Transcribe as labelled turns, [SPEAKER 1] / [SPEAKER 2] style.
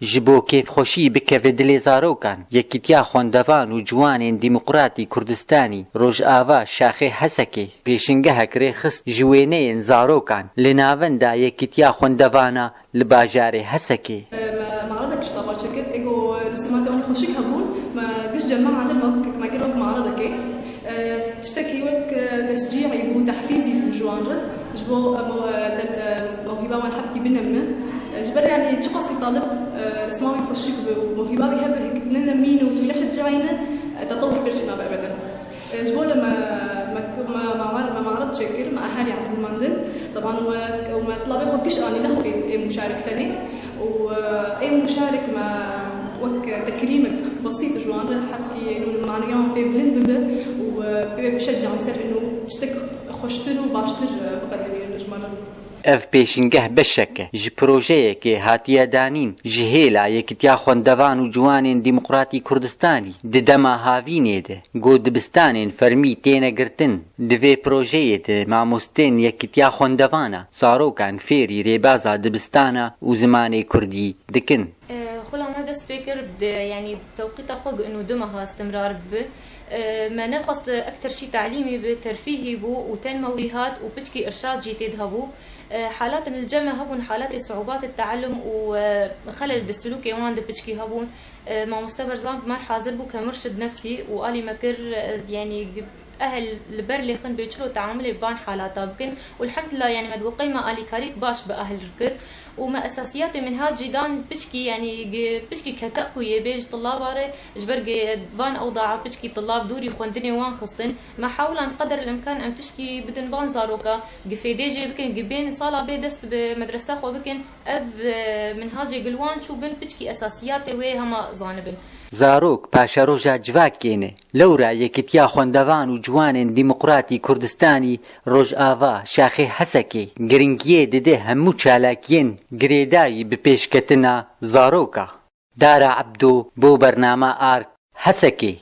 [SPEAKER 1] جبو كيف خوشي بكف دلي زاروكان يكتيا خوندوان و جوانين ديمقراطي كردستاني روج آوا شاخي حسكي بيشنگه كري خست جوينين زاروكان لناوندا يكتيا خوندوانا لباجاري حسكي
[SPEAKER 2] معرضك شطابات شكل ايجو رسومات انا خوشيك هبون ما قش جمع عن الموقف ما قالوا معرضك تشتكي وك تشجيعي بو تحفيزي في الجوانر جبو موهبه وانا حبتي بنمه جبر يعني تشقصي طالب رسماوي خوشيك بموهبه بيحب هيك ننمين ولا شجعينا تطور كرشنا ابدا جبو لما ما معرض شكر مع اهالي عبد المندل طبعا وما طلبوا وكش اني ناخذ مشارك ثاني واي مشارك مع وك تكريمك بسيط جوان حكي انه المعنيان في بلند وبشجع مثل انه اشتك خوشتر وباشتر مقدمين الجمال
[SPEAKER 1] اف پیشنگه بشکه جی پروژه که هاتیه دانین جهیلا یکتیا خوندوان و جوانین ديمقراطي کردستانی ددما هاوینه ده گو دبستانین فرمی تینه گرتن دوی پروژه ده ماموستین یکتیا خوندوانا ساروکان فیری ریبازا دبستانا و زمان کردی دکن
[SPEAKER 3] خلا ما دست فكر يعني بتوقيت خوق انه دمها استمرار ما نقص اكثر شيء تعليمي بترفيهي بو وتنمويهات وبتكي ارشاد جديد هبو حالات الجمع هبون حالات صعوبات التعلم وخلل بالسلوك يوان بتشكي هبون مع مستبر زان ما حاضر بو كمرشد نفسي وقالي مكر يعني اهل البرلي خن بيشلو تعاملي بان حالاتها بكن والحمد لله يعني ما تقول قيمه قالي كاريك باش باهل الركر وما اساسيات من هاد جيدان بشكي يعني بشكي كتقويه بيج طلاب اري جبر فان اوضاع بشكي طلاب دوري خوندني وان خصن ما حاولا قدر الامكان ام تشكي بدن بان زاروكا قفيديجي بكن جبين صاله بيدست بمدرسه خو بكن اب من هاجي قلوان شو بن بشكي اساسيات وي هما زانبن
[SPEAKER 1] زاروک پاشا روژا جواکینه لورا یکتیا خوندوان و جوانین ديمقراطي کردستانی روژ آوا شاخی حسکی گرنگیه دده همو چالاکین گریدایی بپیشکتنا زاروکا دارا عبدو بو برنامه آرک حسکی